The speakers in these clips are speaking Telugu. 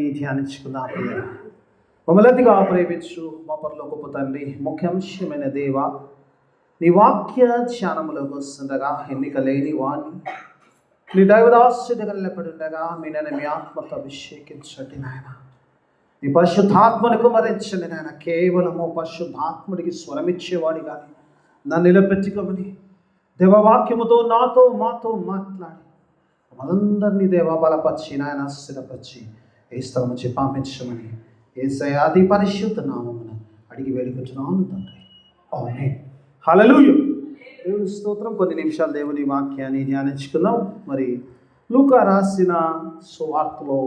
ఈ ధ్యానించుకుందాం. మమ్మల్నిగా ప్రేమించు మా పరలోకపు తండ్రి, ముఖ్యాంశమైన దేవ, నీ వాక్య ధ్యానములోకి వస్తుండగా ఎన్నిక లేని వాణ్ణి నీ దైవదాస్య దగ్గర నిలబడుండగా మీ ఆత్మతో అభిషేకించండి నాయన. నీ పరిశుద్ధాత్మను కుమరించండి నాయన. కేవలము పరిశుద్ధాత్ముడికి స్వరమిచ్చేవాడి కానీ నన్ను నిలబెట్టుకోమని దేవవాక్యముతో నాతో మాతో మాట్లాడి మనందరినీ దేవ బలపరిచి నాయన స్థిరపరిచి ఏ స్థలం నుంచి పంపించమని యేసయ్య అతి పరిశుద్ధ నామమున అడిగి వేడుకుంటున్నాను తండ్రి. ఆమేన్. హల్లెలూయా. దేవుని స్తోత్రం. కొన్ని నిమిషాలు దేవుని వాక్యాన్ని ధ్యానించుకుందాం. మరి లూకా రాసిన సువార్తలో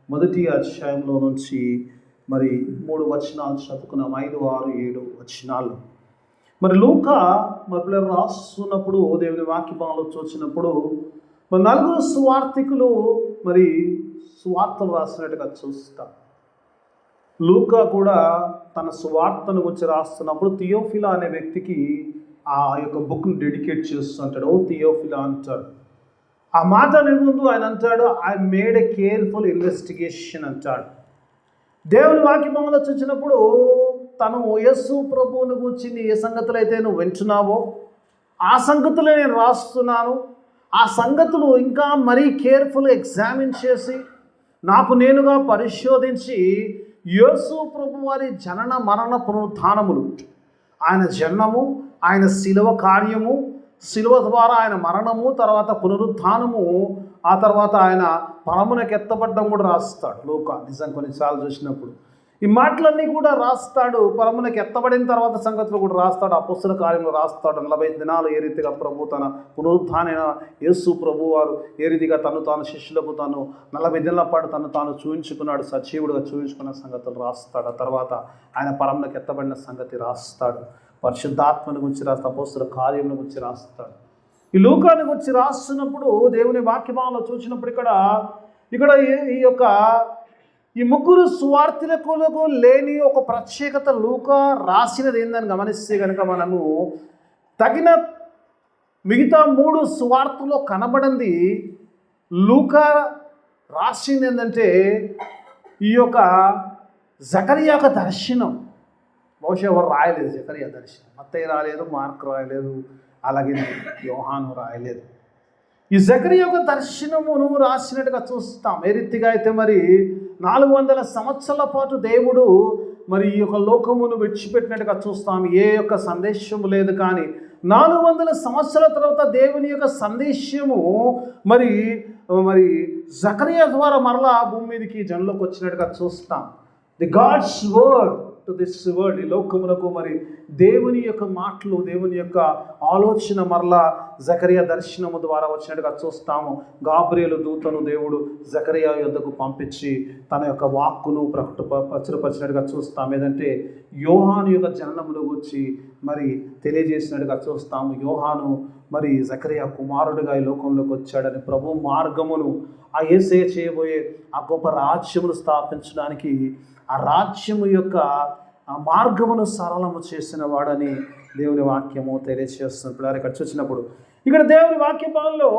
మొదటి అధ్యాయంలో నుంచి మరి 3 వచనాలు చదువుకున్నాం. 5, 6, 7 వచనాలు. మరి లూకా మరి రాస్తున్నప్పుడు దేవుని వాక్య భాగంలో చూసినప్పుడు మరి 4 సువార్థికులు మరి సువార్తలు రాసినట్టుగా చూస్తాం. లూకా కూడా తన సువార్తను గురించి రాస్తున్నప్పుడు థియోఫిలా అనే వ్యక్తికి ఆ యొక్క బుక్ను డెడికేట్ చేస్తుంటాడు. ఓ థియోఫిలా అంటాడు. ఆ మాట అనే ముందు ఆయన అంటాడు, I made a careful investigation అంటాడు. దేవుని వాక్యంలో చూసినప్పుడు తను యేసు ప్రభువుని గురించి ఏ సంగతులు అయితే నువ్వు వింటున్నావో ఆ సంగతులే నేను రాస్తున్నాను. ఆ సంగతులు ఇంకా మరీ కేర్ఫుల్గా ఎగ్జామిన్ చేసి నాకు నేనుగా పరిశోధించి యేసు ప్రభు వారి జనన మరణ పునరుత్థానములు, ఆయన జన్మము, ఆయన శిలువ కార్యము, శిలువ ద్వారా ఆయన మరణము, తర్వాత పునరుత్థానము, ఆ తర్వాత ఆయన పరమునకు ఎత్తబడ్డం కూడా రాస్తాడు లూకా. నిజం కొన్నిసార్లు చూసినప్పుడు ఈ మాటలన్నీ కూడా రాస్తాడు. పరమునకు ఎత్తబడిన తర్వాత సంగతులు కూడా రాస్తాడు. అపొస్తలుల కార్యంలో రాస్తాడు. 40 దినాలు ఏ రీతిగా ప్రభు తన పునరుత్థానైన యేసు ప్రభు వారు ఏ రీతిగా తాను శిష్యులకు 40 దినాల పాటు తాను చూపించుకున్నాడు, సజీవుడుగా చూపించుకున్న సంగతులు రాస్తాడు. ఆ తర్వాత ఆయన పరమునకు ఎత్తబడిన సంగతి రాస్తాడు. పరిశుద్ధాత్మని గురించి రాస్తాడు. అపొస్తలుల కార్యముల గురించి రాస్తాడు. ఈ లూకాని గురించి రాస్తున్నప్పుడు దేవుని వాక్యభావంలో చూసినప్పుడు ఇక్కడ ఈ యొక్క ఈ 3 సువార్తికులకు లేని ఒక ప్రత్యేకత లూకా రాసినది ఏందని గమనిస్తే కనుక మనము తగిన మిగతా 3 సువార్తలో కనబడింది లూకా రాసింది ఏంటంటే ఈ యొక్క జకరియా యొక్క దర్శనం. బహుశా ఎవరు రాయలేదు జకరియా దర్శనం. మత్తయి రాయలేదు, మార్కు రాయలేదు, అలాగే యోహాను రాయలేదు. ఈ జకరియా యొక్క దర్శనమును రాసినట్టుగా చూస్తాం. ఏ రీతిగా అయితే మరి 400 సంవత్సరాల పాటు దేవుడు మరి ఈ యొక్క లోకమును విడిచిపెట్టినట్టుగా చూస్తాం. ఏ యొక్క సందేశము లేదు, కానీ 400 సంవత్సరాల తర్వాత దేవుని యొక్క సందేశము మరి జకరియా ద్వారా మరలా భూమి మీదకి జనంలోకి వచ్చినట్టుగా చూస్తాం. The God's word to this world, ఈ లోకమునకు మరి దేవుని యొక్క మాటలు, దేవుని యొక్క ఆలోచన మరలా జకరియా దర్శనము ద్వారా వచ్చినట్టుగా చూస్తాము. గాబ్రియేలు దూతను దేవుడు జకరియా యొద్దకు పంపించి తన యొక్క వాక్కును ప్రచురపరిచినట్టుగా చూస్తాం. ఏదంటే యోహాను యొక్క జననమును గురించి మరి తెలియజేసినట్టుగా చూస్తాము. యోహాను మరి జకరియా కుమారుడిగా ఈ లోకంలోకి వచ్చాడని, ప్రభు మార్గమును ఆ యేసయ్య చేయబోయే ఆ గొప్ప రాజ్యమును స్థాపించడానికి, ఆ రాజ్యము యొక్క ఆ మార్గమును సరళము చేసిన వాడని దేవుని వాక్యము తెలియజేస్తున్నప్పుడు ఇక్కడ చూసినప్పుడు ఇక్కడ దేవుని వాక్య భాగంలో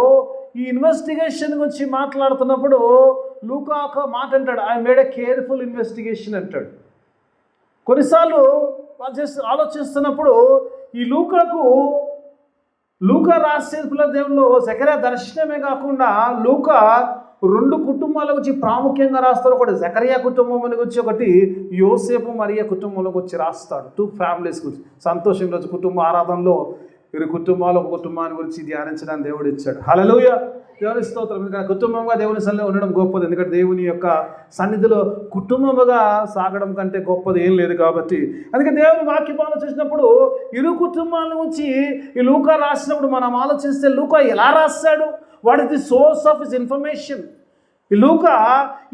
ఈ ఇన్వెస్టిగేషన్ గురించి మాట్లాడుతున్నప్పుడు లూకా ఒక మాట అంటాడు, I made a careful investigation అంటాడు. కొన్నిసార్లు ఆలోచిస్తున్నప్పుడు ఈ లూకా రాసే దేవుల్లో జకరియా దర్శనమే కాకుండా లూకా 2 కుటుంబాల గురించి ప్రాముఖ్యంగా రాస్తాడు. ఒకటి జకరియా కుటుంబం గురించి, ఒకటి యోసేపు మరియ కుటుంబంలో గురించి రాస్తాడు. 2 ఫ్యామిలీస్ గురించి. సంతోషం రోజు కుటుంబ ఆరాధనలో 2 కుటుంబాలు ఒక కుటుంబాన్ని గురించి ధ్యానించడానికి దేవుడు ఇచ్చాడు. హల్లెలూయా. దేవుని స్తోత్రం. ఎందుకంటే కుటుంబంగా దేవుని సన్నిధిలో ఉండడం గొప్పది. ఎందుకంటే దేవుని యొక్క సన్నిధిలో కుటుంబముగా సాగడం కంటే గొప్పది ఏం లేదు కాబట్టి. అందుకే దేవుని వాక్యపాలన చేసినప్పుడు 2 కుటుంబాల గురించి ఈ లూకా రాసినప్పుడు మనం ఆలోచిస్తే లూకా ఎలా రాస్తాడు? What is the source of his information? ఈ లూకా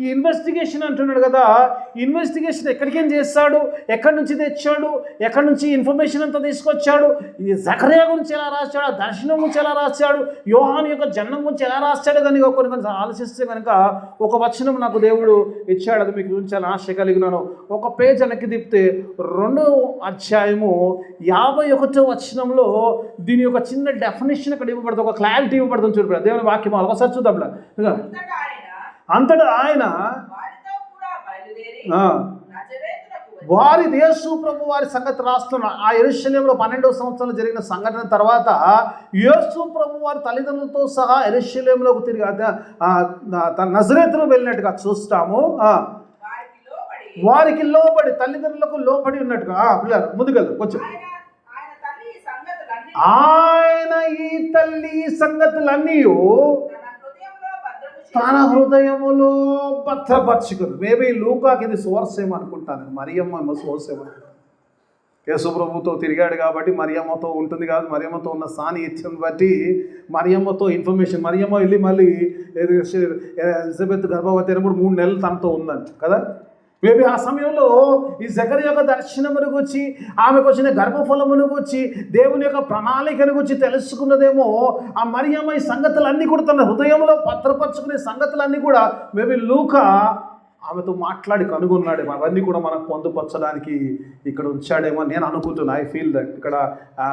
ఈ ఇన్వెస్టిగేషన్ అంటున్నాడు కదా, ఇన్వెస్టిగేషన్ ఎక్కడికేం చేస్తాడు, ఎక్కడి నుంచి తెచ్చాడు, ఎక్కడి నుంచి ఇన్ఫర్మేషన్ అంతా తీసుకొచ్చాడు, ఈ జకరియా గురించి ఎలా రాశాడు, ఆ దర్శనం గురించి ఎలా రాశాడు, యోహాను యొక్క జన్మం గురించి ఎలా రాశాడు, కానీ కొన్ని ఆలోచిస్తే కనుక ఒక వచనం నాకు దేవుడు ఇచ్చాడు. అది మీకు గురించి ఆశ కలిగినాను. ఒక పేజ్ వెనక్కి తిప్పితే 2వ అధ్యాయము 51వ వచనంలో దీని యొక్క చిన్న డెఫినేషన్ ఇక్కడ ఇవ్వబడుతుంది, ఒక క్లారిటీ ఇవ్వబడుతుంది. చూడబడి దేవుని వాక్యం ఒకసారి చూద్దాం. అంతటా ఆయన వారి యేసు ప్రభు వారి సంగతి రాస్తున్న ఆ యెరూషలేములో 12వ సంవత్సరంలో జరిగిన సంఘటన తర్వాత యేసు ప్రభు వారి తల్లిదండ్రులతో సహా యెరూషలేములోకి తిరిగి నజరేతులో వెళ్ళినట్టుగా చూస్తాము. వారికి లోబడి, తల్లిదండ్రులకు లోబడి ఉన్నట్టుగా. పిల్లలు ముందుకెళ్ళు కొంచెం. ఆయన ఈ తల్లి సంగతులన్నీ తన హృదయములో భద్రపరచుకుంది. మేబీ లూకాకి ఇది సోర్స్ ఏమో అనుకుంటాను, మరియమ్మ సోర్స్ ఏమో. యేసుప్రభుతో తిరిగాడు కాబట్టి మరియమ్మతో ఉంటుంది కాదు, మరియమ్మతో ఉన్న సాన్నిహిత్యం బట్టి మరియమ్మతో ఇన్ఫర్మేషన్. మరియమ్మ వెళ్ళి మళ్ళీ ఎలిజబెత్ గర్భవతి అయినప్పుడు 3 నెలలు తనతో ఉందంట కదా. మేబీ ఆ సమయంలో ఈ జకర్యా యొక్క దర్శనమును గురించి, ఆమెకు వచ్చిన గర్భఫలమును గురించి, దేవుని యొక్క ప్రణాళికను గురించి తెలుసుకున్నదేమో ఆ మరియమ్మ. ఈ సంగతులన్నీ కూడా తన హృదయంలో భద్రపరచుకునే సంగతులన్నీ కూడా మేబీ లూకా ఆమెతో మాట్లాడి కనుగొన్నాడు. అవన్నీ కూడా మనకు పొందుపరచడానికి ఇక్కడ ఉంచాడేమో నేను అనుకుంటున్నాను. ఐ ఫీల్ దట్ ఇక్కడ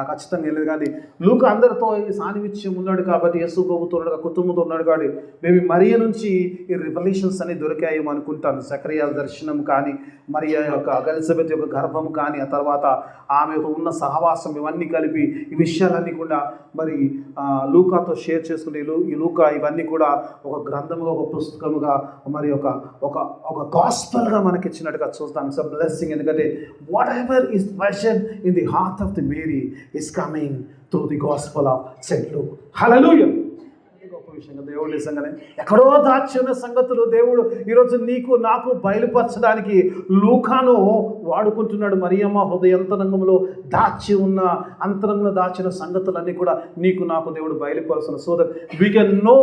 ఖచ్చితంగా వెళ్ళదు. కానీ లూకా అందరితో ఈ సాన్నిహిత్యం ఉన్నాడు కాబట్టి, యేసు ప్రభుతో ఉన్నాడు, కుటుంబంతో ఉన్నాడు కాబట్టి మేబీ మరియ నుంచి ఈ రివల్యూషన్స్ అన్ని దొరికాయేమో అనుకుంటాను. జకర్యా దర్శనం కానీ, మరియ యొక్క ఎలిజబెత్ యొక్క గర్భం కానీ, ఆ తర్వాత ఆమెతో ఉన్న సహవాసం, ఇవన్నీ కలిపి ఈ విషయాలన్నీ కూడా మరి లూకాతో షేర్ చేసుకుంటే ఈ లూకా ఇవన్నీ కూడా ఒక గ్రంథముగా, ఒక పుస్తకముగా, మరి ఒక గాస్పల్గా మనకి ఇచ్చినట్టుగా చూస్తాం. It's a blessing. ఎందుకంటే whatever is present in the heart of the Mary is coming through the gospel of Saint Luke. Hallelujah. గొప్ప విషయంగా దేవుడు నిజంగానే ఎక్కడో దాచి ఉన్న సంగతులు దేవుడు ఈరోజు నీకు నాకు బయలుపరచడానికి లూకాను వాడుకుంటున్నాడు. మరియమ్మ హృదయంతరంగంలో దాచి ఉన్న, అంతరంగంలో దాచిన సంగతులన్నీ కూడా నీకు నాకు దేవుడు బయలుపరుస్తున్న. So that we can know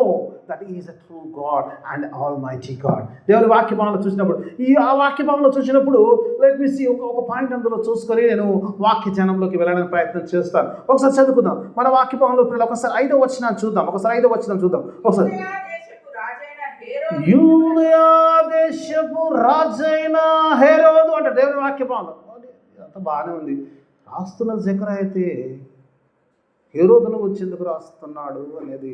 that is a true God and almighty God. దేవుని వాక్యభావంలో చూసినప్పుడు, ఆ వాక్యభావంలో చూసినప్పుడు లెట్ మీ సీ ఒక పాయింట్ అందులో చూసుకొని నేను వాక్య జనంలోకి వెళ్ళడానికి ప్రయత్నం చేస్తాను. ఒకసారి చదువుకుందాం మన వాక్యభావంలో. ఒకసారి 5వ వచనాన్ని చూద్దాం. ఒకసారి 5వ వచనం చూద్దాం. ఒకసారి. యూదయా దేశపు రాజైన హేరోదు అంట దేవుని వాక్యభావంలో. అంత బాగానే ఉంది. రాస్తున్న జకర్యా అయితే హేరోదును గురించి ఎందుకు రాస్తున్నాడు అనేది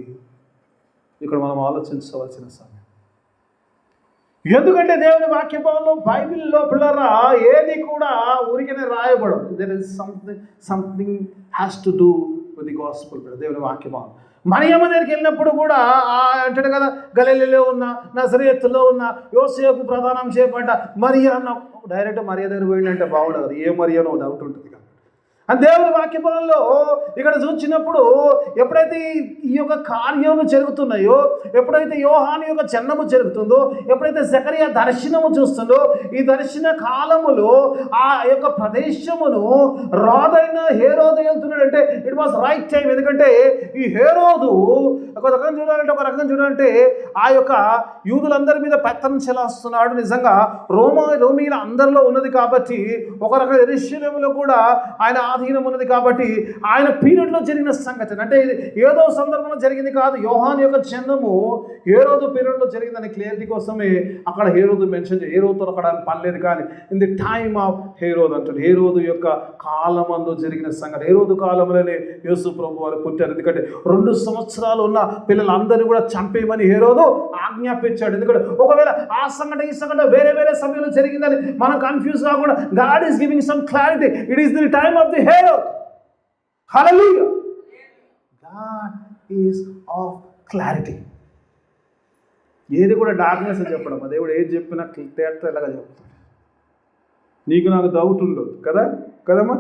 ఇక్కడ మనం ఆలోచించవలసిన సమయం. ఎందుకంటే దేవుని వాక్యభావంలో, బైబిల్లో పిల్లరా ఏది కూడా ఊరికనే రాయబడదు. There is something has to do with the gospel. దేవుని వాక్యభావం మరియమ్మ దగ్గరికి వెళ్ళినప్పుడు కూడా అంటాడు కదా, గలిలయలో ఉన్న, నజరేతులో ఉన్న యోసేపు ప్రదానం చేయబడ్డ మరియ అన్న డైరెక్ట్ మరియ దగ్గర పోయిందంటే బాగుండదు. ఏ మరియనో డౌట్ ఉంటుంది. అని దేవుని వాక్యభావంలో ఇక్కడ చూసినప్పుడు ఎప్పుడైతే ఈ యొక్క కార్యములు జరుగుతున్నాయో, ఎప్పుడైతే యోహాను యొక్క జన్మము జరుగుతుందో, ఎప్పుడైతే జకర్యా దర్శనము చూస్తుందో, ఈ దర్శన కాలములో ఆ యొక్క ప్రదేశమును రాజైన హేరోదు వెళ్తున్నాడంటే ఇట్ వాస్ రైట్ టైం. ఎందుకంటే ఈ హేరోదు ఒక రకం చూడాలంటే ఆ యొక్క యూదులందరి మీద పెత్తనం చెలాస్తున్నాడు. నిజంగా రోమీల అందరిలో ఉన్నది కాబట్టి, ఒక రకం యెరూషలేములో కూడా ఆయన ఆధీనం ఉన్నది కాబట్టి, ఆయన పీరియడ్లో జరిగిన సంఘటన అంటే ఇది ఏదో సందర్భంలో జరిగింది కాదు. యోహాను యొక్క జన్మము హేరోదు పీరియడ్లో జరిగిందని క్లియరిటీ కోసమే అక్కడ హేరోదు మెన్షన్ చేసి, హేరోదు దొరకడానికి పర్లేదు కానీ ఇన్ ది టైమ్ ఆఫ్ హేరోదు అంటాడు. హేరోదు యొక్క కాలమందు జరిగిన సంఘటన. హేరోదు కాలంలోనే యేసు ప్రభు వారు పుట్టారు. ఎందుకంటే 2 సంవత్సరాలు ఉన్న పిల్లలందరినీ కూడా చంపేయమని హేరోదు ఆజ్ఞాపించాడు. ఎందుకంటే ఒకవేళ ఆ సంఘటన ఈ సంఘటన వేరే వేరే సమయంలో జరిగిందని మనం కన్ఫ్యూజ్ కాకుండా God is giving some clarity. It is the time of the Herod. Hallelujah. God is of clarity. ఏది కూడా డార్క్నెస్ అని చెప్పడం. దేవుడు ఏది చెప్పినా తేటలాగా చెప్తాడు. నీకు నాకు డౌట్ ఉండదు కదా కదమ్మా.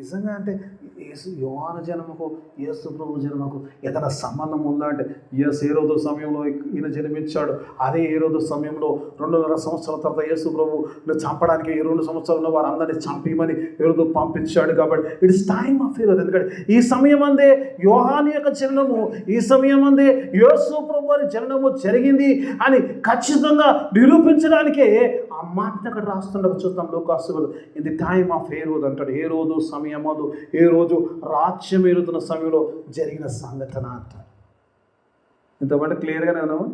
నిజంగా అంటే యోహాను జన్మకు యేసు ప్రభు జన్మకు ఏదైనా సంబంధం ఉందా అంటే, హేరోదు సమయంలో ఈయన జన్మించాడు. అదే హేరోదు సమయంలో 2.5 సంవత్సరాల తర్వాత యేసు ప్రభు చంపడానికి 2 సంవత్సరాలు ఉన్న వారందరినీ చంపమని హేరోదు పంపించాడు. కాబట్టి ఇట్స్ టైమ్ ఆఫ్ హేరోదు. ఎందుకంటే ఈ సమయం అందే యోహాను యొక్క జననము, ఈ సమయం అందే యేసు ప్రభు వారి జననము జరిగింది అని ఖచ్చితంగా నిరూపించడానికే ఆ మాట అక్కడ రాస్తుండగా చూస్తాం. లూకాసు ఇన్ ది టైమ్ ఆఫ్ హేరోదు అంటాడు. హేరోదు సమయమదు, ఏ రోజు రాజ్యం ఏలుతున్న సమయంలో జరిగిన సంఘటన అంటారు. ఇంతమంటే క్లియర్గానే ఉన్నాము.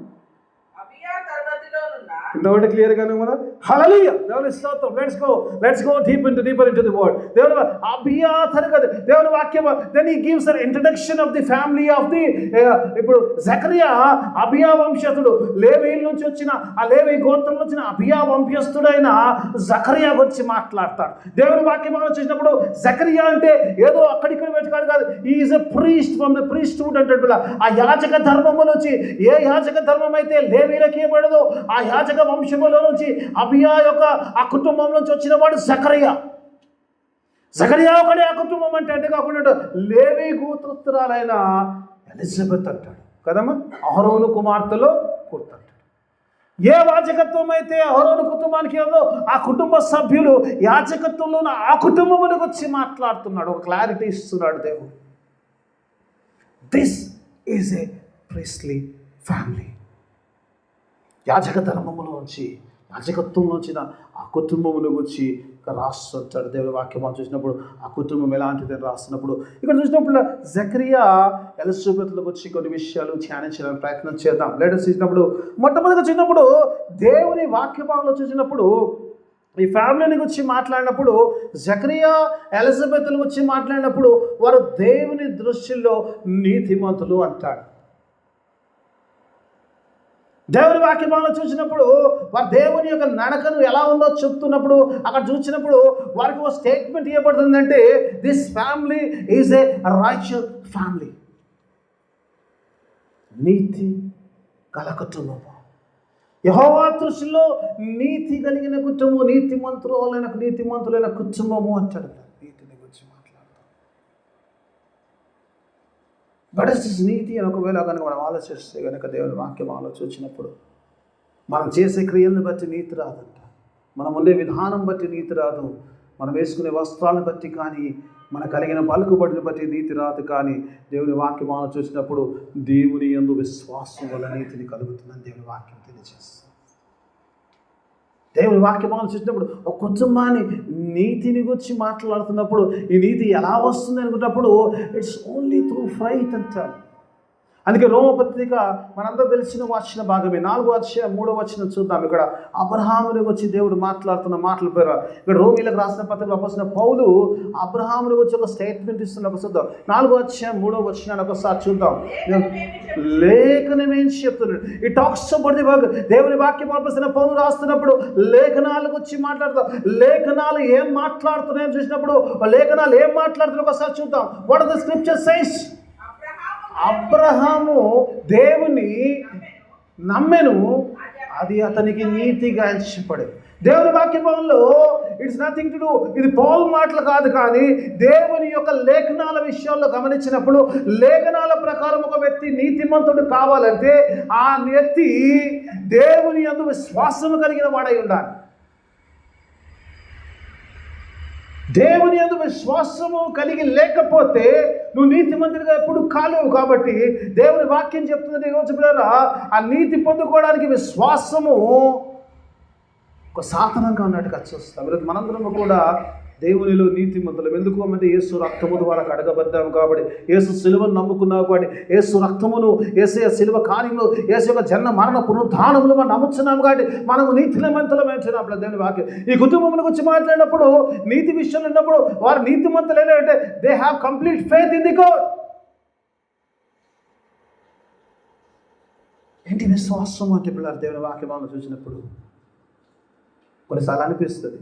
ఇంతవరకు క్లియర్గానే మన హల్లెలూయా దేవుని స్తోత్రం. Let's go deeper into the word. దేవుని దేవుని వాక్యం. Then he gives an introduction of the family of the ఇప్పుడు జకరియా అబియా వంశస్థుడు, లేవీల నుంచి వచ్చిన ఆ లేవీ గోత్రం నుంచి వచ్చిన అబియా వంశస్థుడైన జకరియా గురించి మాట్లాడతాడు. దేవుని వాక్యం మనం చూసినప్పుడు జకరియా అంటే ఏదో అక్కడిక్కడ పెట్టుకాడు కాదు. He is a priest from the priesthood అంటాడు. ఆ యాజక ధర్మము నుంచి, ఏ యాజక ధర్మం అయితే లేవీలకి ఇవ్వబడదో ఆ యాజక వంశములో నుంచి అబియా యొక్క ఆ కుటుంబం నుంచి వచ్చిన వాడు జకరియా. ఒకడే ఆ కుటుంబం అంటే కాకుండా లేవీ గోత్రస్తురాలైన ఎలిజబెత్ అంటాడు కదమ్మా. అహరోను కుమార్తెలో కూర్తాడు. ఏ యాజకత్వం అయితే అహరోను కుటుంబానికి ఏదో ఆ కుటుంబ సభ్యులు యాజకత్వంలో ఆ కుటుంబముల గురించి మాట్లాడుతున్నాడు. ఒక క్లారిటీ ఇస్తున్నాడు దేవుడు. This is a priestly family. యాజక ధర్మములోంచి, యాజకత్వంలోంచిన ఆ కుటుంబమును గురించి రాస్తుంటాడు దేవుని వాక్యం. చూసినప్పుడు ఆ కుటుంబం ఎలాంటిది రాస్తున్నప్పుడు ఇక్కడ చూసినప్పుడు జకరియా ఎలిజబెత్ల గురించి కొన్ని విషయాలు ధ్యానించడానికి ప్రయత్నం చేద్దాం. లేటెస్ట్ చూసినప్పుడు మొట్టమొదటిగా చూసినప్పుడు దేవుని వాక్య భాగంలో చూసినప్పుడు ఈ ఫ్యామిలీని గురించి మాట్లాడినప్పుడు జకరియా ఎలిజబెత్ల గురించి మాట్లాడినప్పుడు వారు దేవుని దృష్టిలో నీతిమంతులు అంటాడు. దేవుని వాక్యమాలను చూసినప్పుడు వారు దేవుని యొక్క నడకను ఎలా ఉందో చెప్తున్నప్పుడు అక్కడ చూసినప్పుడు వారికి ఒక స్టేట్మెంట్ ఇవ్వబడుతుందంటే this family is a righteous family. నీతి గల కుటుంబము, యెహోవా దృష్టిలో నీతి కలిగిన కుటుంబం, నీతిమంతులైన కుటుంబము అంటాడు. నీతిని గురించి మాట్లాడతాం. వాట్ ఇస్ దిస్ నీతి అని ఒకవేళ కనుక మనం ఆలోచిస్తే కనుక దేవుని వాక్యం ఆలోచించినప్పుడు మనం చేసే క్రియలను బట్టి నీతి రాదంట. మనం ఉండే విధానం బట్టి నీతి రాదు. మనం వేసుకునే వస్త్రాలను బట్టి కానీ, మన కలిగిన పలుకుబడిని బట్టి నీతి రాదు. కానీ దేవుని వాక్యం ఆలోచించినప్పుడు దేవుని యందు విశ్వాసం వల్ల నీతిని కలుగుతుందని దేవుని వాక్యం తెలియజేస్తుంది. దేవుని వాక్యం ఆలోచించినప్పుడు ఒక కుటుంబాన్ని నీతిని గురించి మాట్లాడుతున్నప్పుడు ఈ నీతి ఎలా వస్తుంది అనుకున్నప్పుడు ఇట్స్ ఓన్లీ త్రూ ఫైత్ అంటారు. అందుకే రోమపత్రిక మనందరూ తెలిసిన వచ్చిన భాగమే 4:3 చూద్దాం. ఇక్కడ అబ్రహాముని వచ్చి దేవుడు మాట్లాడుతున్న మాటల పేరు ఇక్కడ రోమీలకు రాసిన పత్రికలో అపోస్తలుడైన పౌలు అబ్రహాముని వచ్చి ఒక స్టేట్మెంట్ ఇస్తున్న చూద్దాం. 4:3 ఒకసారి చూద్దాం. లేఖనం ఏం చెప్తున్నాడు? ఈ టాక్స్ అబౌట్ ది వర్క్. దేవుని వాక్యం అపోస్తలుడైన పౌలు రాస్తున్నప్పుడు లేఖనాల గురించి మాట్లాడతాం. లేఖనాలు ఏం మాట్లాడుతున్నాయని చూసినప్పుడు లేఖనాలు ఏం మాట్లాడుతున్నాయో ఒకసారి చూద్దాం. What are the scripture says? Abraham దేవుని నమ్మెను, అది అతనికి నీతిగా ఎంచబడెను. దేవుని వాక్యంలో ఇట్స్ నథింగ్ టు డూ. ఇది పౌలు మాటలు కాదు, కానీ దేవుని యొక్క లేఖనాల విషయాల్లో గమనించినప్పుడు లేఖనాల ప్రకారం ఒక వ్యక్తి నీతిమంతుడు కావాలంటే ఆ వ్యక్తి దేవుని యందు విశ్వాసము కలిగిన వాడై ఉండాలి. దేవుని యందు విశ్వాసము కలిగి లేకపోతే నువ్వు నీతిమంతుడిగా ఎప్పుడు కాలేవు. కాబట్టి దేవుని వాక్యం చెప్తున్నది ఈరోజు పిల్లరా, ఆ నీతి పొందుకోవడానికి విశ్వాసము ఒక సాధనంగా ఉన్నట్టుగా చూస్తాం. ఈరోజు మనందరం కూడా దేవునిలో నీతిమంతులం. ఎందుకు అంటే యేసు రక్తము ద్వారా కడగబడ్డాము కాబట్టి, యేసు సిలువను నమ్ముకున్నావు కాబట్టి, యేసు రక్తమును, యేసు సిలువ కార్యములు, యేసు యొక్క జన్మ మరణ పునరుద్ధానములు మనం నమ్ముతున్నాము కాబట్టి మనము నీతిమంతులం అంటున్నప్పుడు దేవుని వాక్యం. ఈ కుటుంబం గురించి మాట్లాడినప్పుడు నీతి విషయంలో ఉన్నప్పుడు వారు నీతిమంతులు ఏంటంటే they have complete faith in the God. ఏంటి విశ్వాసం అంటే పిల్లలు దేవుని వాక్యం చూసినప్పుడు కొన్నిసార్లు అనిపిస్తుంది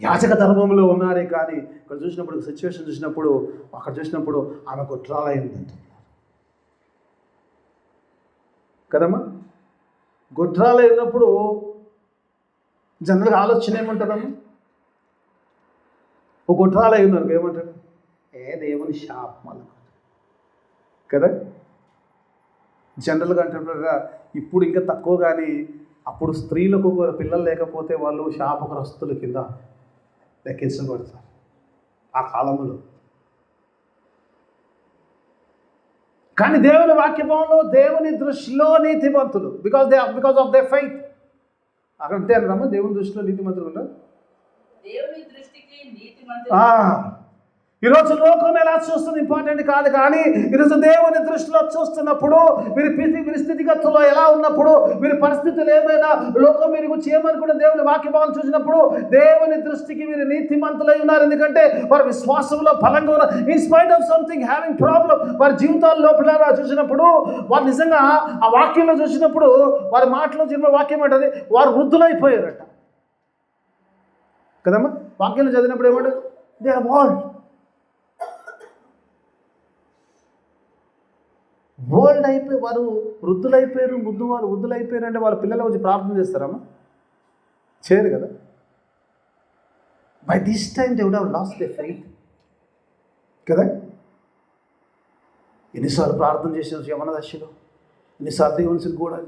యాజక ధర్మంలో ఉన్నారే, కానీ ఇక్కడ చూసినప్పుడు సిచ్యువేషన్ చూసినప్పుడు అక్కడ చూసినప్పుడు ఆమె గొడ్రాలైందంట కదమ్మా. గొడ్రాలైనప్పుడు జనరల్గా ఆలోచన ఏమంటారమ్మా? ఒక గొడ్రాలైంది అనుకో ఏమంటాడు? దేవుని శాపం కదా జనరల్గా అంటున్నారా. ఇప్పుడు ఇంకా తక్కువ, కానీ అప్పుడు స్త్రీలకు పిల్లలు లేకపోతే వాళ్ళు శాపగ్రస్తుల కింద లెక్కించబడతారు ఆ కాలంలో. కానీ దేవుని వాక్యంలో దేవుని దృష్టిలో నీతిమంతులు బికాస్ ఆఫ్ దే ఫెయిత్. అక్కడ అంతే అన్నారమ్మా, దేవుని దృష్టిలో నీతిమంతులు ఉంటారు. ఈరోజు లోకం ఎలా చూస్తుంది ఇంపార్టెంట్ కాదు, కానీ ఈరోజు దేవుని దృష్టిలో చూస్తున్నప్పుడు మీరు స్థితిగతుల్లో ఎలా ఉన్నప్పుడు, మీరు పరిస్థితులు ఏమైనా లోకం మీరు గురించి ఏమనుకుంటే దేవుని వాక్యభావం చూసినప్పుడు దేవుని దృష్టికి మీరు నీతిమంతులై ఉన్నారు. ఎందుకంటే వారి విశ్వాసంలో బలంగా ఉన్నారు. In spite of something having problem, వారి జీవితాల లోపల చూసినప్పుడు వారు నిజంగా ఆ వాక్యంలో చూసినప్పుడు వారి మాటలో చెప్పిన వాక్యం ఏంటది, వారు వృద్ధులైపోయారట కదమ్మా. వాక్యంలో చదివినప్పుడు ఏమంటారు, దే ఆర్ వరల్డ్ అయిపోయి వారు వృద్ధులైపోయారు. వారు వృద్ధులైపోయారు అంటే వాళ్ళ పిల్లలు వచ్చి ప్రార్థన చేస్తారమ్మా? చేయరు కదా. By this time they would have lost they faith కదా. ఎన్నిసార్లు ప్రార్థన చేసిన యవన దశలో, ఎన్నిసార్లు దేవుని కూడా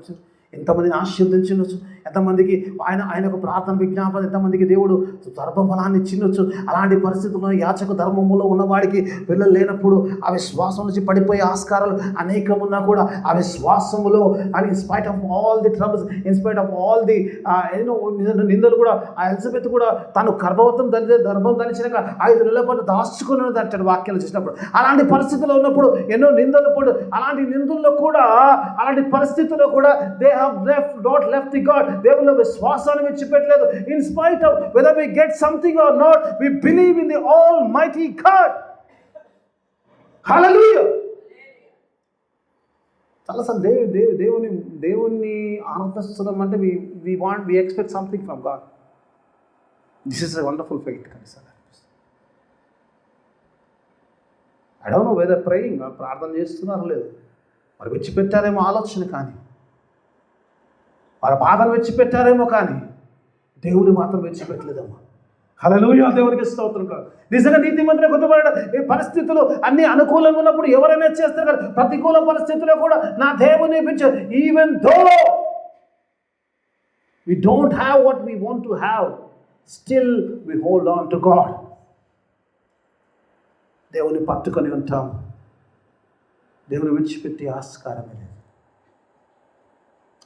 ఎంతమందిని ఆశీర్వదించవచ్చు, ఎంతమందికి ఆయన ఒక ప్రార్థన విజ్ఞాపన, ఎంతమందికి దేవుడు గర్భఫలాన్ని ఇచ్చినవచ్చు. అలాంటి పరిస్థితుల్లో యాచక ధర్మములో ఉన్నవాడికి పిల్లలు లేనప్పుడు ఆ విశ్వాసం నుంచి పడిపోయే ఆస్కారాలు అనేకం ఉన్నా కూడా ఆ విశ్వాసములో and in spite of all the troubles, in spite of all the ఎన్నో నిందలు కూడా ఆ ఎలిజబెత్ కూడా తను గర్భం ధరించినాక 5 నెలల పాటు దాచుకున్నది అంటాడు వాక్యాలు చూసినప్పుడు. అలాంటి పరిస్థితుల్లో ఉన్నప్పుడు ఎన్నో నిందలు పడు, అలాంటి నిందల్లో కూడా అలాంటి పరిస్థితుల్లో కూడా they not left the God. దేవుని విశ్వాసాన్ని విడిచిపెట్టలేదు. In spite of whether we get something or not, we believe in the Almighty God. Hallelujah. చాలాసార్లు దేవుని ఆనందిస్తున్నాం అంటే we expect something from God. This is a wonderful faith. I don't know whether praying or ప్రార్థన చేస్తున్నారో లేదు, మరి విడిచిపెట్టారేమో ఆలోచన, కానీ వారి బాధను విడిచిపెట్టారేమో, కానీ దేవుడు మాత్రం విడిచిపెట్టలేదమ్మా. హల్లెలూయా, దేవునికి స్తోత్రం. నిజంగా నీతిమంతుల కుటుంబాల పరిస్థితులు అన్ని అనుకూలంగా ఉన్నప్పుడు ఎవరైనా చేస్తారు కదా. ప్రతికూల పరిస్థితుల్లో కూడా నా దేవుని even though we don't have what we want to have, still we hold on to God. దేవుని పట్టుకొని ఉంటాం, దేవుని విడిచిపెట్టి ఆస్కారమే లేదు.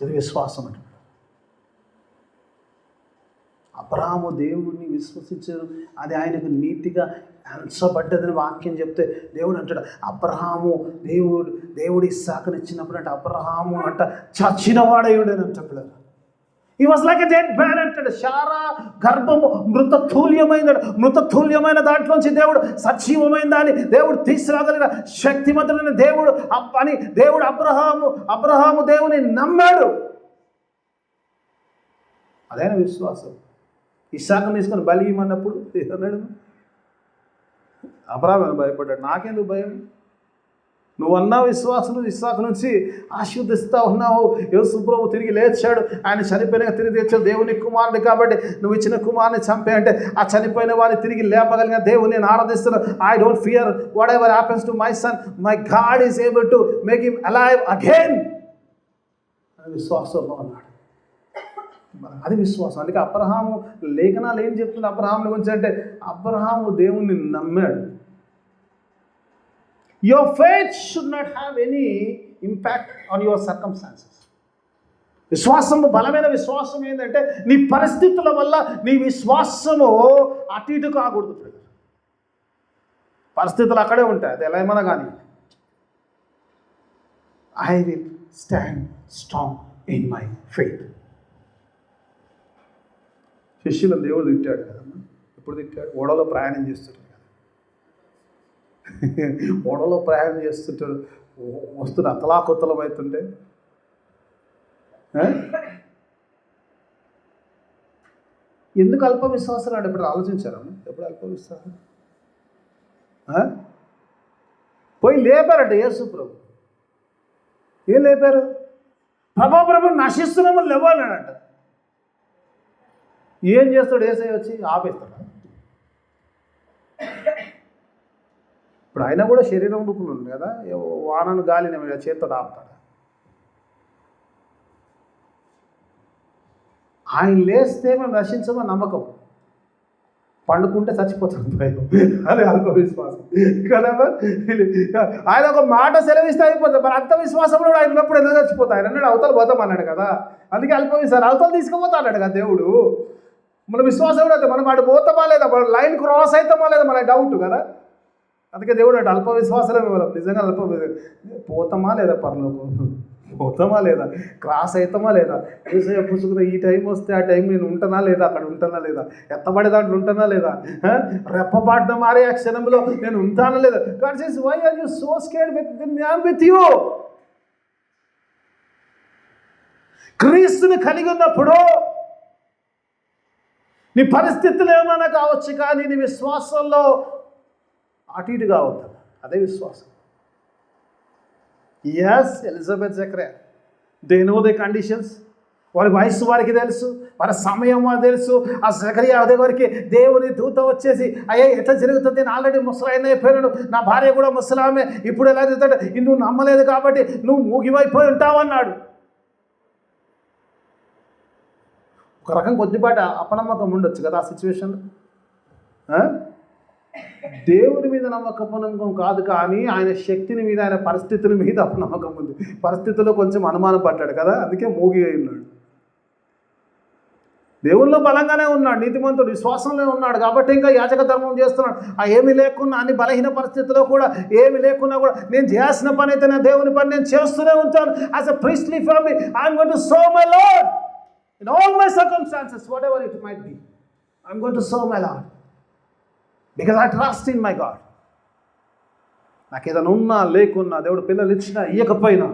ఇది విశ్వాసం అంటే. అబ్రహాము దేవుడిని విశ్వసించారు, అది ఆయనకు నీతిగా ఎంచబడ్డదని వాక్యం చెప్తే దేవుడు అంటాడు, అబ్రహాము దేవుడు ఇస్సాకుని ఇచ్చినప్పుడు అంటే అబ్రహాము అంట చచ్చినవాడయ్యుడని అంటాడు. He was like a dead man అంటాడు. శారా గర్భము మృతతుల్యమైన దాంట్లోంచి దేవుడు సజీవమైన దాన్ని దేవుడు తీసుకురాగలిగిన శక్తిమంతుడైన దేవుడు అని దేవుడు అబ్రహాము దేవుని నమ్మాడు. అదైన విశ్వాసం. ఇస్సాకుని తీసుకొని బలి ఇవ్వమన్నప్పుడు అన్నాడు, అబ్రహాము భయపడ్డాడు. నాకెందుకు భయం? నువ్వు అన్నావు విశ్వాసం, ఇస్సాకు నుంచి ఆశీర్వదిస్తా ఉన్నావు. యేసుప్రభు తిరిగి లేచాడు, ఆయన చనిపోయిన తిరిగి తెచ్చాడు, దేవుని కుమారుడు కాబట్టి నువ్వు ఇచ్చిన కుమారుని చంపే అంటే ఆ చనిపోయిన వారిని తిరిగి లేపగలిగిన దేవుని నేను ఆరాధిస్తున్నాను. I don't fear whatever happens to my son, my God is able to make him alive again అని విశ్వాసంలో అన్నాడు. అది విశ్వాసం. అందుకే అబ్రహాము లేఖనాలు ఏం చెప్తుంది అబ్రహాము గురించి అంటే, అబ్రహాము దేవుణ్ణి నమ్మాడు. Your faith should not have any impact on your circumstances. విశ్వాసము, బలమైన విశ్వాసం ఏంటంటే నీ పరిస్థితుల వల్ల నీ విశ్వాసము అటు ఇటు కాకూడదు. పరిస్థితులు అక్కడే ఉంటాయి, అది ఎలా ఏమన్నా కానీ I will stand strong in my faith. శిష్యులను దేవుడు తిట్టాడు కదమ్మా. ఎప్పుడు తిట్టాడు? ఓడలో ప్రయాణం చేస్తుంటాడు. ఓడలో ప్రయాణం చేస్తుంటాడు, వస్తున్న అతలాకుతలం అవుతుంటే ఎందుకు అల్ప విశ్వాసం అంటే ఎప్పుడు ఆలోచించారమ్మా? ఎప్పుడు అల్ప విశ్వాసం? పోయి లేపారట యేసు ప్రభు. ఏం లేపారు? ప్రభు నశిస్తున్నాము లేవాలనంట. ఏం చేస్తాడు? యేసయ్య వచ్చి ఆపేస్తాడు. ఇప్పుడు ఆయన కూడా శరీరం రూపంలో ఉంది కదా, వానను గాలిని చేతితో ఆపుతాడు. ఆయన లేస్తే మేము రక్షించమని నమ్మకం, పండుకుంటే చచ్చిపోతాం భయం, అది అల్ప విశ్వాసం కదా. ఆయన ఒక మాట సెలవిస్తే అయిపోతుంది. మరి అంత విశ్వాసంలో ఆయన ఉన్నప్పుడు ఎందుకు చచ్చిపోతా? ఆయన అన్నాడు అవతల పోతాం అన్నాడు కదా, అందుకే అల్ప విశ్వాసం. అవతల తీసుకుపోతా అన్నాడు కదా దేవుడు. మన విశ్వాసం కూడా మనం అటు పోతామా లేదా, మన లైన్ క్రాస్ అవుతామా లేదా మన డౌట్ కదా. అందుకే దేవుడు అంటే అల్ప విశ్వాసలే మనం నిజంగా పోతామా లేదా పరలోకం, పోతామా లేదా, క్రాస్ అవుతామా లేదా, ఏసయ్య పుసుకున్న ఈ టైం వస్తే ఆ టైం నేను ఉంటానా లేదా, అక్కడ ఉంటానా లేదా, ఎత్తబడే దాంట్లో ఉంటానా లేదా, రెప్పపాటున మారే ఆ క్షణంలో నేను ఉంటానా లేదా. God says why are you so scared with you. క్రీస్తుని కలిగి ఉన్నప్పుడు నీ పరిస్థితులు ఏమైనా కావచ్చు, కానీ నీ విశ్వాసంలో అటు ఇటు కావద్దు. అదే విశ్వాసం. ఎస్, ఎలిజబెత్ జకరియా, దే నో ది కండిషన్స్. వారి వయస్సు వారికి తెలుసు, వారి సమయం వారికి తెలుసు. ఆ జకరియా అదే వారికి దేవుని దూత వచ్చేసి, అయ్యా ఎట్లా జరుగుతుంది, నేను ఆల్రెడీ ముసలాయన అయిపోయాడు, నా భార్య కూడా ముసలామే, ఇప్పుడు ఎలా జరుగుతాడు, నువ్వు నమ్మలేదు కాబట్టి నువ్వు మూగివైపోయి ఉంటావు అన్నాడు. ఒక రకం కొద్దిపాటి అపనమ్మకం ఉండొచ్చు కదా ఆ సిచ్యువేషన్లో. దేవుని మీద నమ్మకం కాదు, కానీ ఆయన శక్తిని మీద, ఆయన పరిస్థితుల మీద అపనమ్మకం ఉంది. పరిస్థితుల్లో కొంచెం అనుమానం పడ్డాడు కదా, అందుకే మూగి ఉన్నాడు. దేవుల్లో బలంగానే ఉన్నాడు, నీతిమంతుడు, విశ్వాసంలో ఉన్నాడు కాబట్టి ఇంకా యాజక ధర్మం చేస్తున్నాడు. ఆ ఏమి లేకున్నా, అన్ని బలహీన పరిస్థితుల్లో కూడా, ఏమి లేకున్నా కూడా నేను చేయాల్సిన పని అయితే నా దేవుని పని నేను చేస్తూనే ఉంటాను. As a priestly family I'm going to serve my lord in all my circumstances, whatever it might be. I'm going to serve my Lord because I trust in my God. నాకు ఏదైనా ఉన్నా లేకున్నా, దేవుడు పిల్లలు ఇచ్చినా ఇవ్వకపోయినా,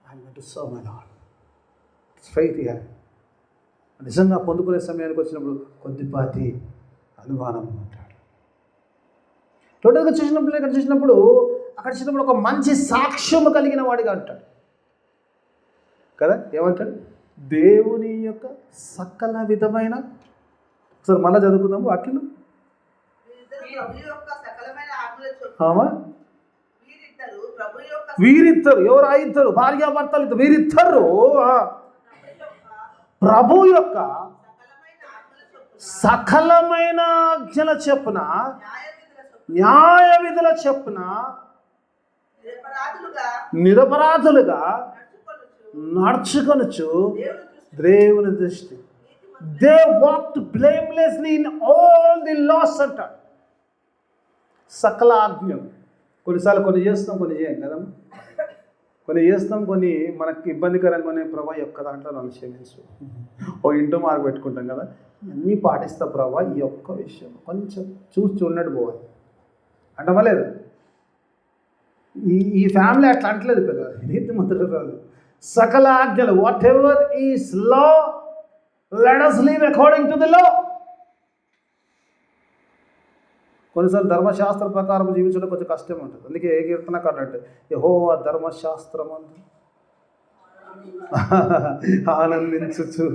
I'm going to serve my Lord. It's faith here. నిజంగా పొందుకునే సమయానికి వచ్చినప్పుడు కొద్దిపాటి అనుమానం అంటాడు. టోటల్గా చూసినప్పుడు అక్కడ చూసినప్పుడు ఒక మంచి సాక్ష్యం కలిగిన వాడిగా అంటాడు కదా. ఏమంటాడు? దేవుని యొక్క సకల విధమైన, ఒకసారి మళ్ళా చదువుకుందాము వాక్యం. వీరిద్దరు ఎవరు? ఆ ఇద్దరు భార్యాభర్తలు ఇద్దరు, వీరిద్దరు ప్రభు యొక్క సకలమైన ఆజ్ఞల చెప్పున, న్యాయ విధుల చెప్పున నిరపరాధులుగా నడుచుకొనుచు దేవుని దృష్టి. They walked blamelessly in all the laws అంటాడు. సకల ఆజ్ఞలు. కొన్నిసార్లు కొన్ని చేస్తాం, కొన్ని చేయం కదమ్మా. కొన్ని చేస్తాం, కొన్ని మనకి ఇబ్బందికరంగా కొన్ని, ప్రభా యొక్క దాంట్లో నన్ను క్షమించు. ఓ ఇంటూ మార్కు పెట్టుకుంటాం కదా, అన్నీ పాటిస్తా ప్రభా, ఈ ఒక్క విషయం కొంచెం చూడనట్టు పోవాలి అంటమా లేదు. ఈ ఫ్యామిలీ అట్లా అంటలేదు పెద్ద, నీతి మంత్రులు కాదు. సకల ఆజ్ఞలు, what ever is law let us live according to the law. కొన్నిసార్లు ధర్మశాస్త్ర ప్రకారం జీవించడం కొంచెం కష్టం ఉంటుంది. అందుకే ఏ కీర్తనకారుడు అంటే, యెహోవా ధర్మశాస్త్రం అందు ఆనందించుచు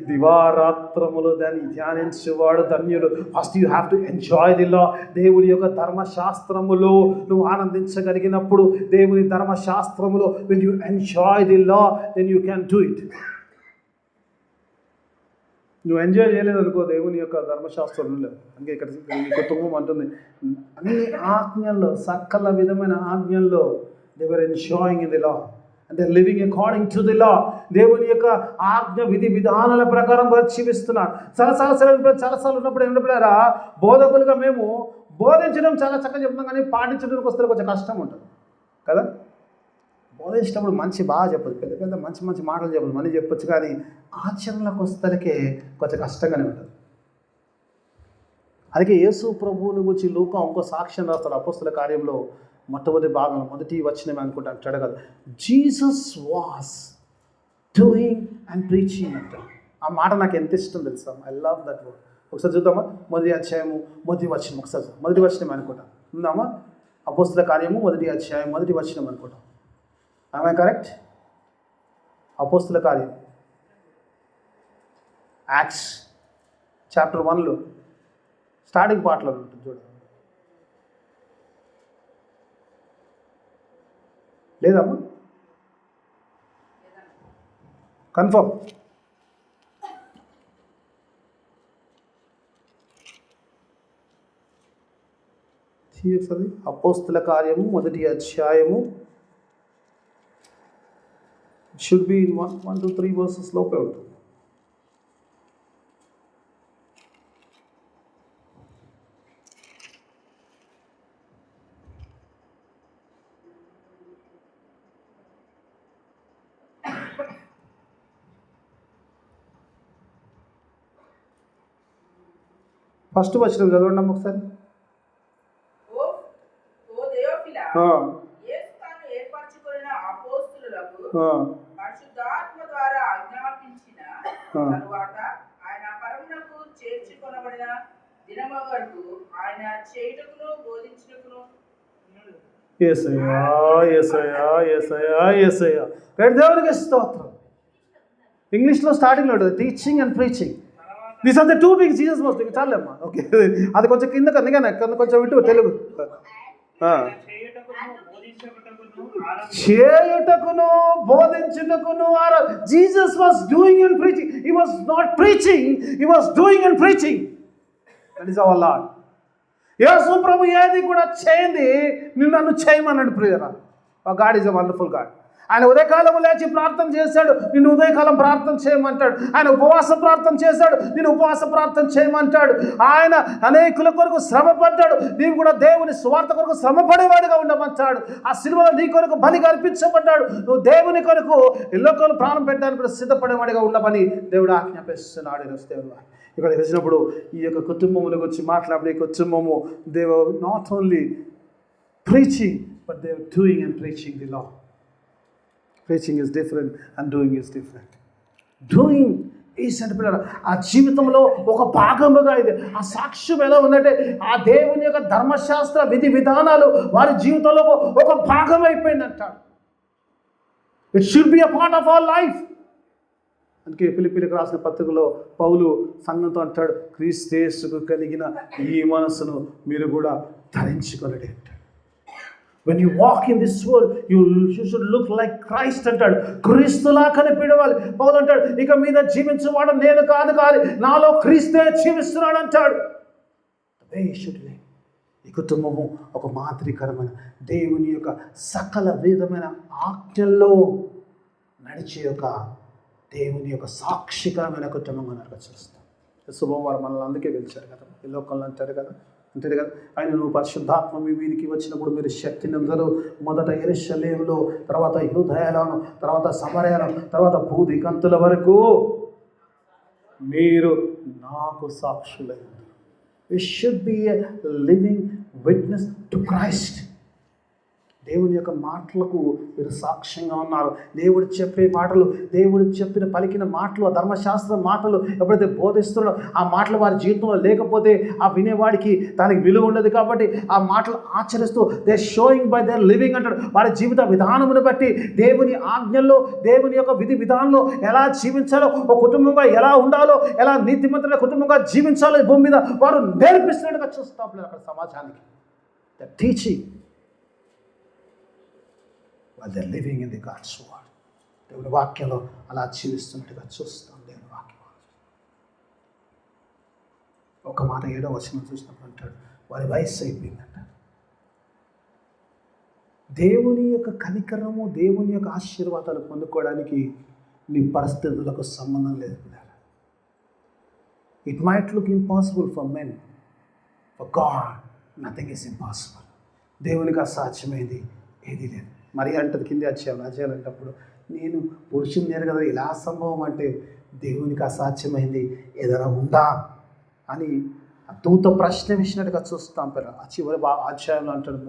దివారాత్రములు దాన్ని ధ్యానించేవాడు ధన్యుడు. First you have to enjoy the law. దేవుడి యొక్క ధర్మశాస్త్రములో నువ్వు ఆనందించగలిగినప్పుడు, దేవుని ధర్మశాస్త్రములో when you enjoy the law, then you can do it. నువ్వు ఎంజాయ్ చేయలేదనుకో దేవుని యొక్క ధర్మశాస్త్రం లేదు. అందుకే ఇక్కడ కుటుంబం అంటుంది, అన్ని ఆజ్ఞల్లో, సకల విధమైన ఆజ్ఞల్లో they were enjoying in the law and they are living according to the law. దేవుని యొక్క ఆజ్ఞ విధి విధానాల ప్రకారం జీవిస్తున్నారు. చాలాసార్లు ఉన్నప్పుడు ఏంటంటారా, బోధకులుగా మేము బోధించడం చాలా చక్కగా చెప్తాం, కానీ పాటించడానికి వస్తే కొంచెం కష్టం ఉంటుంది కదా. బోధించేటప్పుడు బాగా చెప్పదు, పెద్ద పెద్ద మంచి మాటలు చెప్పదు, మనీ చెప్పొచ్చు, కానీ ఆచరణలకు వస్తేకే కొంచెం కష్టంగానే ఉంటుంది. అందుకే యేసు ప్రభువుని గురించి లూకా ఇంకో సాక్ష్యం రాస్తాడు అపోస్తల కార్యంలో మొట్టమొదటి భాగం, మొదటి వచనం అనుకుంటా అంటాడు కదా, Jesus was doing and preaching అంట. ఆ మాట నాకు ఎంత ఇష్టం తెలుసా, ఐ లవ్ దట్ వర్డ్. ఒకసారి చూద్దామా, మొదటి అధ్యాయము మొదటి వచనం, ఒకసారి మొదటి వచనం అనుకుంటా ఉందామా. అపోస్తల కార్యము మొదటి అధ్యాయం మొదటి వచనం అనుకుంటాం. Am I correct? అపోస్తల కార్యం యాక్ట్స్ చాప్టర్ 1లో స్టార్టింగ్ పార్ట్లో ఉంటుంది చూడండి. లేదమ్మా, కన్ఫర్మ్. అపోస్తల కార్యము మొదటి అధ్యాయము, should be in 1 to 3 verses లోపే ఉంటుంది. ఫస్ట్ వచనం చదవండి అమ్మ ఒకసారి. పరిశుద్ధాత్మ ద్వారా ఆజ్ఞాపించిన తరువాత ఆయన పరమునకు చేర్చుకొనబడిన దినము వరకు ఆయన చేయుటకును బోధించుటకును. యేసయ్యా యేసయ్యా యేసయ్యా యేసయ్యా. దేవునికి స్తోత్రం. ఇంగ్లీష్లో స్టార్టింగ్లో ఉంటుంది teaching and preaching. These are the two things Jesus was doing. చాలేమ్మా, ఓకే. అది కొంచెం కింద కన్నా కొంచెం ఇటు తెలుగు. చేయుటకును బోధించుటకును. Jesus was doing and preaching. He was not preaching, he was doing and preaching. That is our Lord. యేసు ప్రభు ఏది కూడా చేయండి నన్ను చేయమన్నాడు ప్రియరా. God is a wonderful God. ఆయన ఉదయకాలం లేచి ప్రార్థన చేశాడు, నిన్ను ఉదయకాలం ప్రార్థన చేయమంటాడు. ఆయన ఉపవాస ప్రార్థన చేశాడు, నిన్ను ఉపవాస ప్రార్థన చేయమంటాడు. ఆయన అనేకుల కొరకు శ్రమ పడ్డాడు, నీవు కూడా దేవుని స్వార్థ కొరకు శ్రమ పడేవాడిగా ఉండమంటాడు. ఆ సిలువలో నీ కొరకు బలిగా అర్పించబడ్డాడు. నువ్వు దేవుని కొరకు ఇళ్ళకొలు ప్రాణం పెట్టడానికి కూడా సిద్ధపడేవాడిగా ఉండమని దేవుడు ఆజ్ఞాపిస్తున్నాడు. దేవుడు ఇక్కడ వచ్చినప్పుడు ఈ యొక్క కుటుంబంలోకి వచ్చి మాట్లాడే కుటుంబము they were not only preaching but they were doing and preaching the law. Preaching is different and doing is different. Doing is అంటే ఆ జీవితంలో ఒక భాగముగా ఇది. ఆ సాక్ష్యం ఎలా ఉందంటే ఆ దేవుని యొక్క ధర్మశాస్త్ర విధి విధానాలు వారి జీవితంలో ఒక భాగం అయిపోయింది అంటాడు. It should be a part of our life. అందుకే ఫిలిప్పీలకు రాసిన పత్రికలో పౌలు సంఘంతో అంటాడు, క్రీస్తు యేసుకు కలిగిన ఈ మనసును మీరు కూడా ధరించుకొనండి అంటాడు. When you walk in this world, you should look like Christ అంటాడు. క్రీస్తులా కనిపించాలి. పౌలు అంటాడు, ఇక మీద జీవించేవాడు నేను కాదు కానీ నాలో క్రీస్తే జీవిస్తున్నాడు అంటాడు. ఈ కుటుంబము ఒక మాదిరికరమైన దేవుని యొక్క సకల విధమైన ఆజ్ఞల్లో నడిచే యొక్క దేవుని యొక్క సాక్షికరమైన కుటుంబంగా నడక చూస్తాం. శుభవారం మనల్ని అందుకే పిలిచారు కదా, ఈ లోకంలో అంటారు కదా, అంతే కదా. ఆయన నువ్వు పరిశుద్ధాత్మ మీ వీరికి వచ్చినప్పుడు మీరు శక్తిని అందరూ మొదట యెరూషలేములో, తర్వాత యూదయలోను, తర్వాత సమరయలో, తర్వాత భూదిగంతుల వరకు మీరు నాకు సాక్షులై ఉన్నారు. You should be a living witness to Christ. దేవుని యొక్క మాటలకు మీరు సాక్ష్యంగా ఉన్నారు. దేవుడు చెప్పే మాటలు, దేవుడు చెప్పిన పలికిన మాటలు, ఆ ధర్మశాస్త్ర మాటలు ఎప్పుడైతే బోధిస్తున్నాడో ఆ మాటలు వారి జీవితంలో లేకపోతే ఆ వినేవాడికి దానికి విలువ ఉండదు. కాబట్టి ఆ మాటలు ఆచరిస్తూ they showing by their living అంటాడు. వారి జీవిత విధానమును బట్టి దేవుని ఆజ్ఞల్లో, దేవుని యొక్క విధి విధానంలో ఎలా జీవించాలో, ఒక కుటుంబంగా ఎలా ఉండాలో, ఎలా నీతిమంతుల కుటుంబంగా జీవించాలో ఈ భూమి మీద వారు నేర్పిస్తున్నట్టుగా చూస్తాం అక్కడ సమాజానికి. The teaching they're living in the God's word. దేవుని వాక్యంలో అలా జీవిస్తున్నట్టుగా చూస్తాం. దేవుని వాక్యం ఒక మాట 7వ వచనం చూసినప్పుడు అంటాడు, వారి వయస్సు అయిపోయిందంట. దేవుని యొక్క కనికరము, దేవుని యొక్క ఆశీర్వాదాలు పొందుకోవడానికి నీ పరిస్థితులకు సంబంధం లేదు. It might look impossible for men, for God nothing is impossible. దేవునికి అసాధ్యమైంది ఏది లేదు. మరి అంటది కింద అధ్యాయాలంటప్పుడు నేను పురుషుని నేను కదా, ఇలా సంభవం అంటే దేవునికి అసాధ్యమైంది ఏదైనా ఉందా అని దూత ప్రశ్న వేసినట్టుగా చూస్తాం. ఆ చివరి అధ్యాయంలో అంటాడు,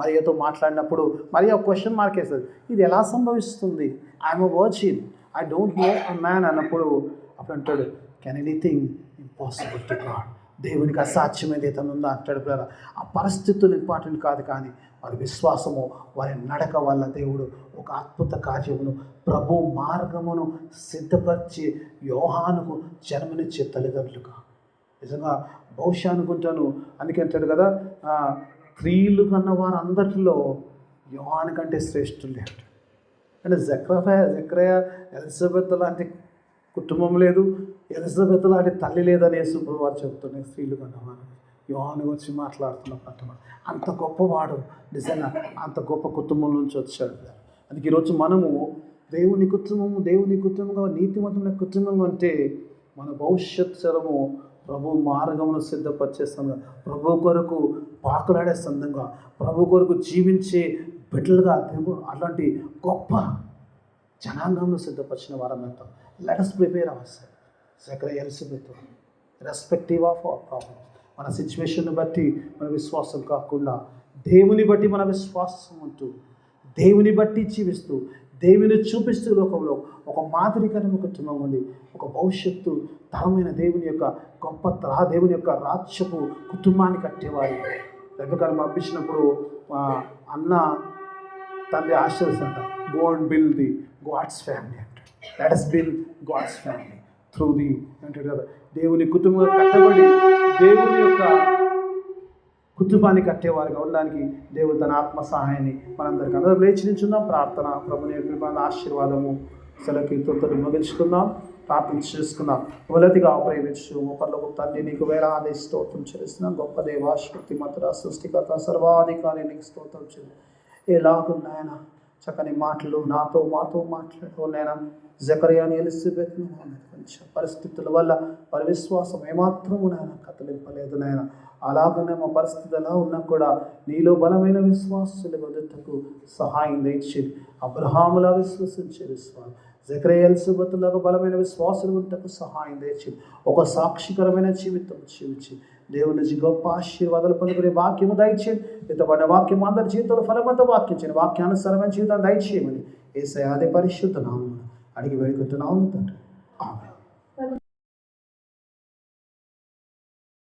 మరియతో మాట్లాడినప్పుడు మరి ఆ క్వశ్చన్ మార్క్ వేస్తుంది, ఇది ఎలా సంభవిస్తుంది? I'm a virgin, I don't know a man అన్నప్పుడు అప్పుడు అంటాడు, can anything impossible to God? దేవునికి అసాధ్యమైనది ఏదైనా ఉందా అంటాడు. ఆ పరిస్థితులు ఇంపార్టెంట్ కాదు, కానీ వారి విశ్వాసము, వారి నడక వల్ల దేవుడు ఒక అద్భుత కార్యమును, ప్రభు మార్గమును సిద్ధపరిచి యోహానుకు జన్మనిచ్చే తల్లిదండ్రులుగా. నిజంగా బహుశా అనుకుంటాను, అందుకే అంటాడు కదా, స్త్రీలు కన్న వారందరిలో యోహాను కంటే శ్రేష్ఠులు లేడు. అంటే జక్రయ ఎలిజబెత్ లాంటి కుటుంబం లేదు, ఎలిజబెత్ లాంటి తల్లి లేదని యేసుప్రభు వారు చెప్తున్నాయి. స్త్రీలు కన్నవారు యోహాను వచ్చి మాట్లాడుతున్నప్పుడు అంత గొప్పవాడు, నిజంగా అంత గొప్ప కుటుంబం నుంచి వచ్చాడు. అందుకే ఈరోజు మనము దేవుని కుటుంబంగా, నీతిమంతమైన కుటుంబంగా అంటే మన భవిష్యత్ తరము ప్రభు మార్గమును సిద్ధపరిచే సంఘం, ప్రభు కొరకు పాకులాడే సంఘంగా, ప్రభు కొరకు జీవించే బిడ్డలుగా దేవుడు అలాంటి గొప్ప జనాంగంలో సిద్ధపరిచిన వారంతా. Let us prepare ourselves. Zechariah, Elizabeth, irrespective of our problems, మన సిచ్యువేషన్ని బట్టి మన విశ్వాసం కాకుండా దేవుని బట్టి మన విశ్వాసం ఉంటూ దేవుని బట్టి జీవిస్తూ దేవుని చూపిస్తూ లోకంలో ఒక మాదిరికరమైన కుటుంబం ఉంది, ఒక భవిష్యత్తు తరమైన దేవుని యొక్క గొప్ప దేవుని యొక్క రాజ్యపు కుటుంబాన్ని కట్టేవారు. రెబెక్కను పంపించినప్పుడు అన్న తండ్రి ఆశీర్వదించంట, go and build the God's family అంట. Let us build God's family through the అంటాడు కదా, దేవుని కుటుంబం కట్టబడి దేవుని యొక్క కుటుంబాన్ని కట్టేవారిగా ఉండడానికి దేవుడు తన ఆత్మ సహాయాన్ని మనందరికీ అందరం లేచి నిల్చుందాం. ప్రార్థన ప్రభుని యొక్క ఆశీర్వాదము సెలకీర్తనతో ముగించుకుందాం, ప్రార్థన చేసుకుందాం. మొదటిగా ప్రేమించు ఒకరిలో తండ్రి నీకు వేలాది స్తోత్రం చెల్లిస్తున్నాం. గొప్ప దేవ శక్తి మంత్ర సృష్టికర్త సర్వాధికారి నీకు స్తోత్రం చెల్లి. ఎలాగున్నాయన చక్కని మాటలు మాతో మాట్లాడుకోలేనా జకర్యాని ఎలిజబెత్ను కొంచెం పరిస్థితుల వల్ల వారి విశ్వాసం ఏమాత్రము నాయన కథలింపలేదు నాయన. అలాగనే మా పరిస్థితి ఎలా ఉన్నా కూడా నీలో బలమైన విశ్వాసుల మొదటకు సహాయం దయచేది. అబ్రహాములా విశ్వసించే విశ్వాసం, జకర్యా ఎలిజబెత్తులకు బలమైన విశ్వాసులు ఉంటకు సహాయం దయచేది. ఒక సాక్షికరమైన జీవితం జీవించి దేవుని నుంచి గొప్ప ఆశీర్వాదాలు పొందుకునే వాక్యము దయచేయండి. ఇంతపడిన వాక్యం అందరి జీవితంలో ఫలవంత వాక్యం చేయండి. వాక్యానుసారమైన జీవితాన్ని దయచేయమని యేసయ్య అదే పరిశుద్ధ నామమున అడిగి వేడుకుంటున్నాము తండ్రి. ఆమేన్.